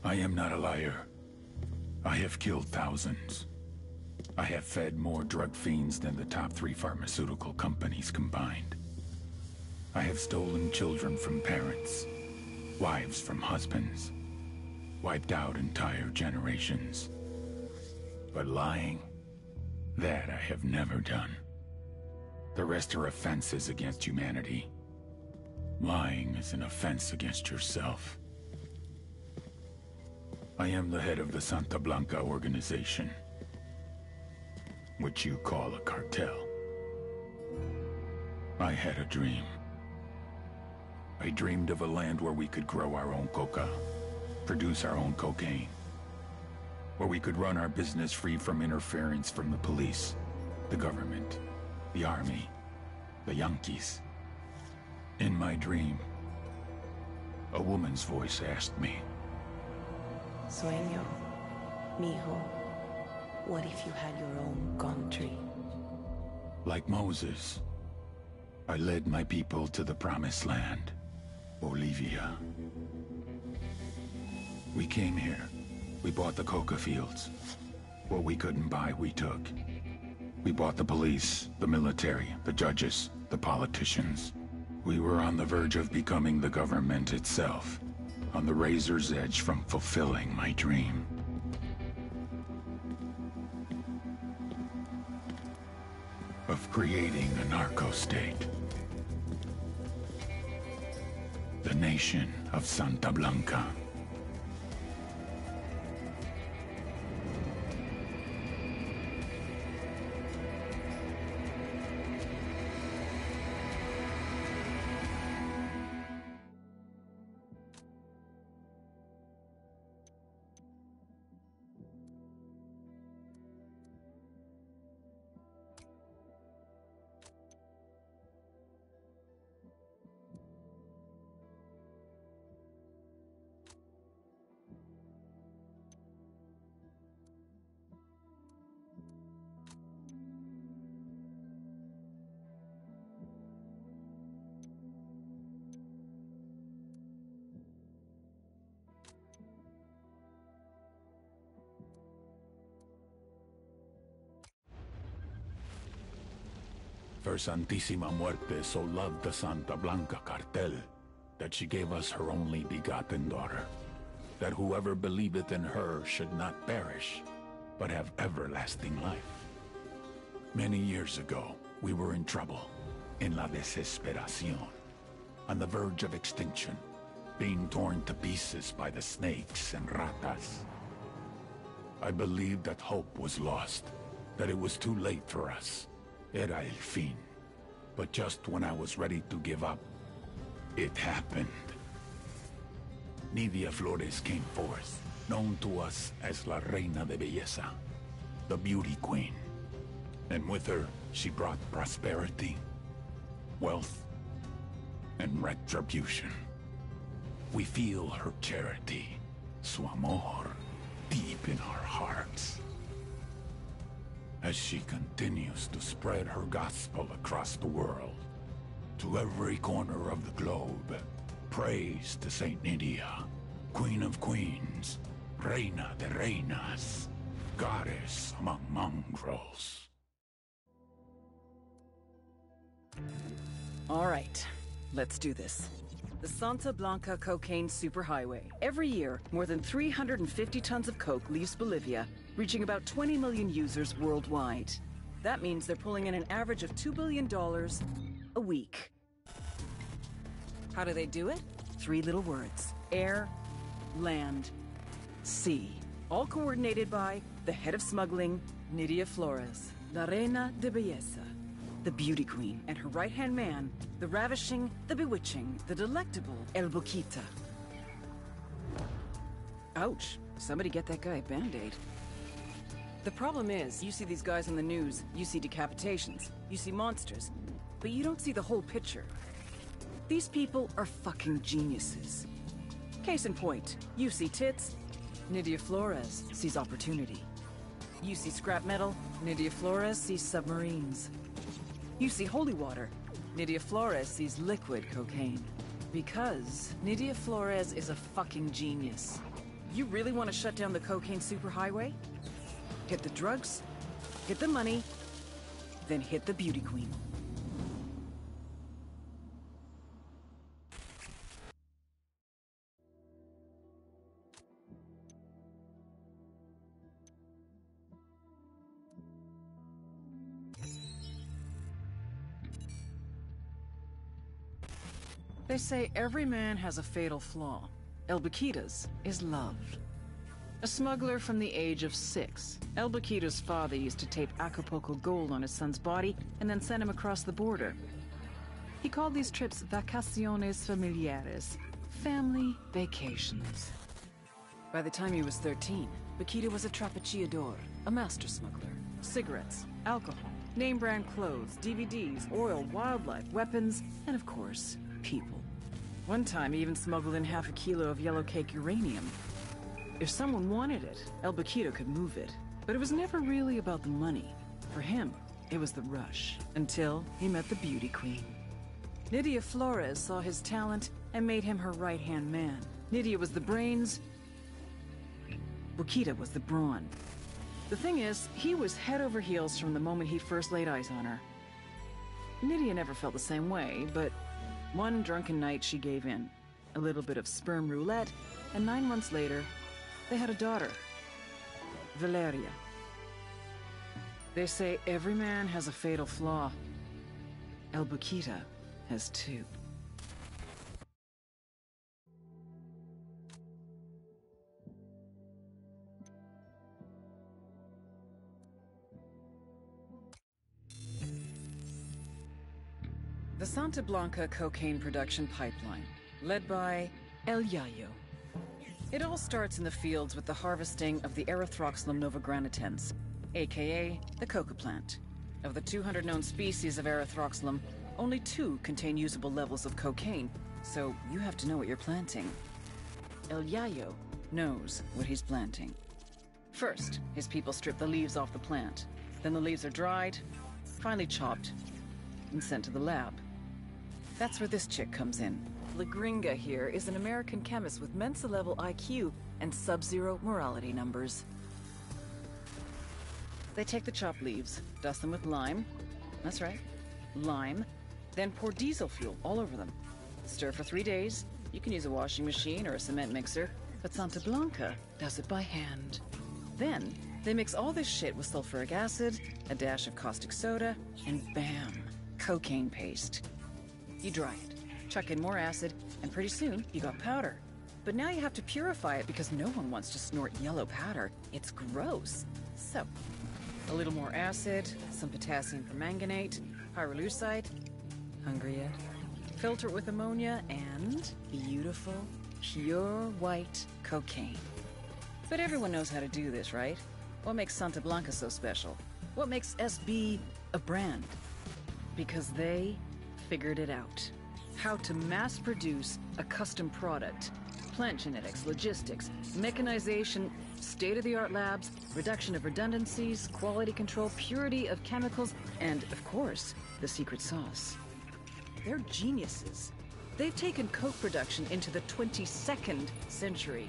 I am not a liar. I have killed thousands. I have fed more drug fiends than the top 3 pharmaceutical companies combined. I have stolen children from parents, wives from husbands, wiped out entire generations. But lying, that I have never done. The rest are offenses against humanity. Lying is an offense against yourself. I am the head of the Santa Blanca organization, which you call a cartel. I had a dream. I dreamed of a land where we could grow our own coca, produce our own cocaine, where we could run our business free from interference from the police, the government, the army, the Yankees. In my dream, a woman's voice asked me, Sueño, mijo, what if you had your own country? Like Moses, I led my people to the promised land, Bolivia. We came here. We bought the coca fields. What we couldn't buy, we took. We bought the police, the military, the judges, the politicians. We were on the verge of becoming the government itself, on the razor's edge from fulfilling my dream. Of creating a narco-state. The nation of Santa Blanca. Her Santísima Muerte so loved the Santa Blanca cartel that she gave us her only begotten daughter, that whoever believeth in her should not perish, but have everlasting life. Many years ago, we were in trouble, in la desesperación, on the verge of extinction, being torn to pieces by the snakes and ratas. I believed that hope was lost, that it was too late for us. Era el fin. But just when I was ready to give up, it happened. Nidia Flores came forth, known to us as La Reina de Belleza, the beauty queen. And with her, she brought prosperity, wealth, and retribution. We feel her charity, su amor, deep in our hearts. As she continues to spread her gospel across the world, to every corner of the globe, praise to Saint Nydia, Queen of Queens, Reina de Reinas, Goddess among mongrels. All right, let's do this. The Santa Blanca Cocaine Superhighway. Every year, more than 350 tons of coke leaves Bolivia, reaching about 20 million users worldwide. That means they're pulling in an average of $2 billion a week. How do they do it? 3 little words. Air, land, sea. All coordinated by the head of smuggling, Nydia Flores, La Reina de Belleza, the beauty queen, and her right-hand man, the ravishing, the bewitching, the delectable El Boquita. Ouch. Somebody get that guy a Band-Aid. The problem is, you see these guys on the news, you see decapitations, you see monsters, but you don't see the whole picture. These people are fucking geniuses. Case in point, you see tits, Nydia Flores sees opportunity. You see scrap metal, Nydia Flores sees submarines. You see holy water, Nydia Flores sees liquid cocaine. Because Nydia Flores is a fucking genius. You really want to shut down the cocaine superhighway? Hit the drugs, hit the money, then hit the beauty queen. They say every man has a fatal flaw. El Baquita's is love. A smuggler from the age of 6, El Baquita's father used to tape Acapulco gold on his son's body and then send him across the border. He called these trips vacaciones familiares, family vacations. By the time he was 13, Baquita was a trapechiador, a master smuggler. Cigarettes, alcohol, name-brand clothes, DVDs, oil, wildlife, weapons, and of course, people. One time he even smuggled in half a kilo of yellow cake uranium. If someone wanted it, El Baquita could move it. But it was never really about the money. For him, it was the rush, until he met the beauty queen. Nydia Flores saw his talent and made him her right-hand man. Nydia was the brains, Baquita was the brawn. The thing is, he was head over heels from the moment he first laid eyes on her. Nydia never felt the same way, but one drunken night she gave in. A little bit of sperm roulette, and 9 months later, they had a daughter, Valeria. They say every man has a fatal flaw. El Baquita has 2. The Santa Blanca cocaine production pipeline, led by El Yayo. It all starts in the fields with the harvesting of the Erythroxylum novogranitens, aka the coca plant. Of the 200 known species of Erythroxylum, only 2 contain usable levels of cocaine, so you have to know what you're planting. El Yayo knows what he's planting. First, his people strip the leaves off the plant. Then the leaves are dried, finally chopped, and sent to the lab. That's where this chick comes in. La Gringa here is an American chemist with Mensa-level IQ and sub-zero morality numbers. They take the chopped leaves, dust them with lime. That's right, lime. Then pour diesel fuel all over them. Stir for 3 days. You can use a washing machine or a cement mixer, but Santa Blanca does it by hand. Then, they mix all this shit with sulfuric acid, a dash of caustic soda, and bam, cocaine paste. You dry it, chuck in more acid, and pretty soon you got powder. But now you have to purify it because no one wants to snort yellow powder. It's gross. So, a little more acid, some potassium permanganate, pyrolusite. Hungry yet? Filter it with ammonia and beautiful, pure white cocaine. But everyone knows how to do this, right? What makes Santa Blanca so special? What makes SB a brand? Because they figured it out. How to mass produce a custom product. Plant genetics, logistics, mechanization, state-of-the-art labs, reduction of redundancies, quality control, purity of chemicals, and, of course, the secret sauce. They're geniuses. They've taken coke production into the 22nd century.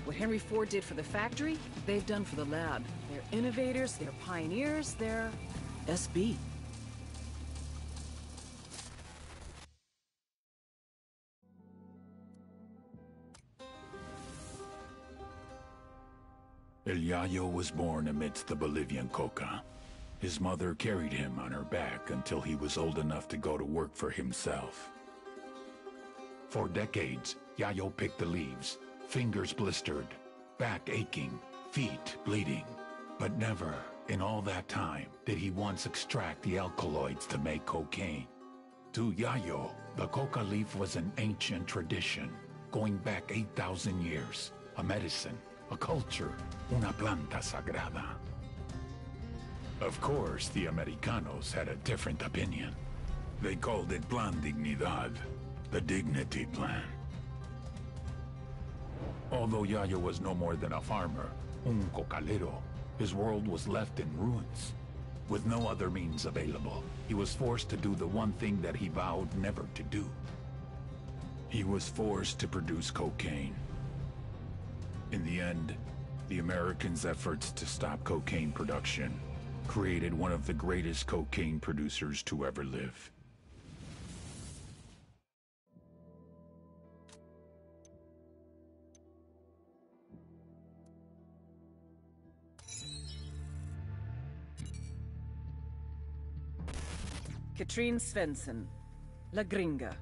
What Henry Ford did for the factory, they've done for the lab. They're innovators, they're pioneers, they're SB. El Yayo was born amidst the Bolivian coca. His mother carried him on her back until he was old enough to go to work for himself. For decades, Yayo picked the leaves, fingers blistered, back aching, feet bleeding. But never, in all that time, did he once extract the alkaloids to make cocaine. To Yayo, the coca leaf was an ancient tradition, going back 8,000 years, a medicine, a culture, una planta sagrada. Of course, the Americanos had a different opinion. They called it Plan Dignidad, the Dignity Plan. Although Yayo was no more than a farmer, un cocalero, his world was left in ruins. With no other means available, he was forced to do the one thing that he vowed never to do. He was forced to produce cocaine. In the end, the Americans' efforts to stop cocaine production created one of the greatest cocaine producers to ever live. Katrine Svensson, La Gringa.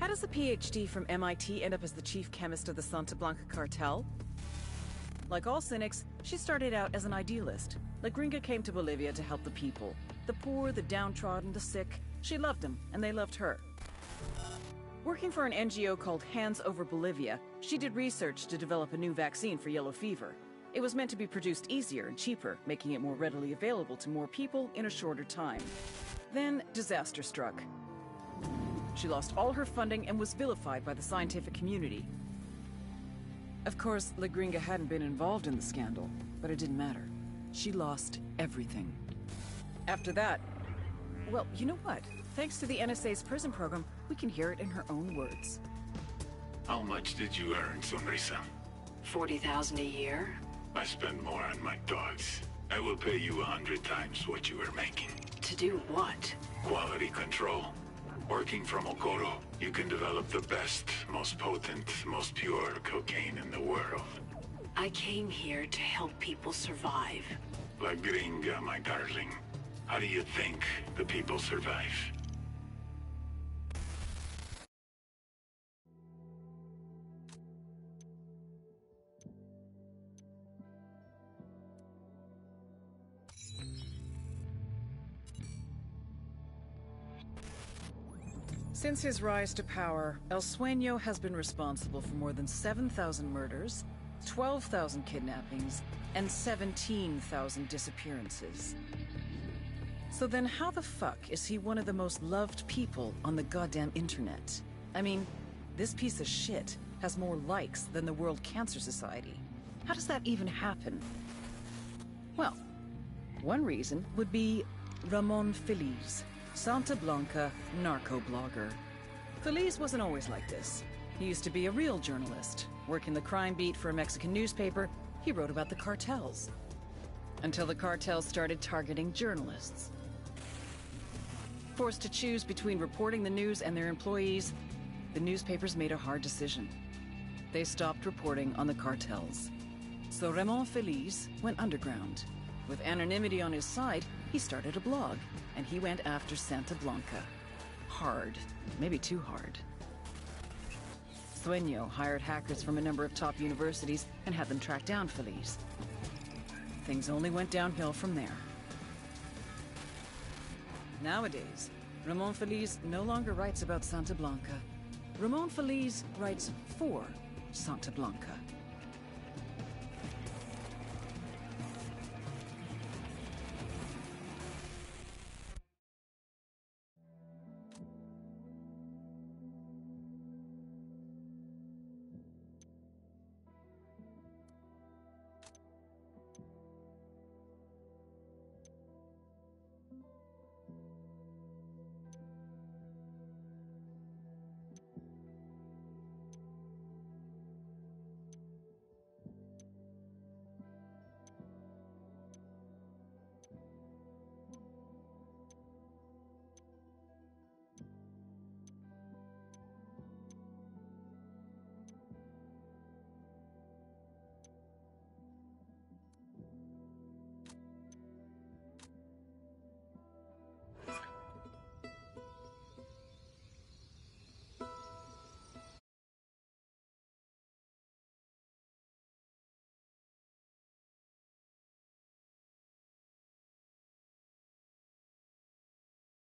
How does a PhD from MIT end up as the chief chemist of the Santa Blanca cartel? Like all cynics, she started out as an idealist. La Gringa came to Bolivia to help the people. The poor, the downtrodden, the sick. She loved them, and they loved her. Working for an NGO called Hands Over Bolivia, she did research to develop a new vaccine for yellow fever. It was meant to be produced easier and cheaper, making it more readily available to more people in a shorter time. Then, disaster struck. She lost all her funding and was vilified by the scientific community. Of course, La Gringa hadn't been involved in the scandal, but it didn't matter. She lost everything. After that, well, you know what? Thanks to the NSA's prison program, we can hear it in her own words. How much did you earn, Sonrisa? 40,000 a year? I spend more on my dogs. I will pay you 100 times what you were making. To do what? Quality control. Working from Okoro, you can develop the best, most potent, most pure cocaine in the world. I came here to help people survive. La Gringa, my darling. How do you think the people survive? Since his rise to power, El Sueño has been responsible for more than 7,000 murders, 12,000 kidnappings, and 17,000 disappearances. So then how the fuck is he one of the most loved people on the goddamn internet? I mean, this piece of shit has more likes than the World Cancer Society. How does that even happen? Well, one reason would be Ramon Feliz, Santa Blanca narco-blogger. Feliz wasn't always like this. He used to be a real journalist. Working the crime beat for a Mexican newspaper, he wrote about the cartels. Until the cartels started targeting journalists. Forced to choose between reporting the news and their employees, the newspapers made a hard decision. They stopped reporting on the cartels. So Ramon Feliz went underground. With anonymity on his side, he started a blog, and he went after Santa Blanca. Hard. Maybe too hard. Sueño hired hackers from a number of top universities and had them track down Feliz. Things only went downhill from there. Nowadays, Ramon Feliz no longer writes about Santa Blanca. Ramon Feliz writes for Santa Blanca.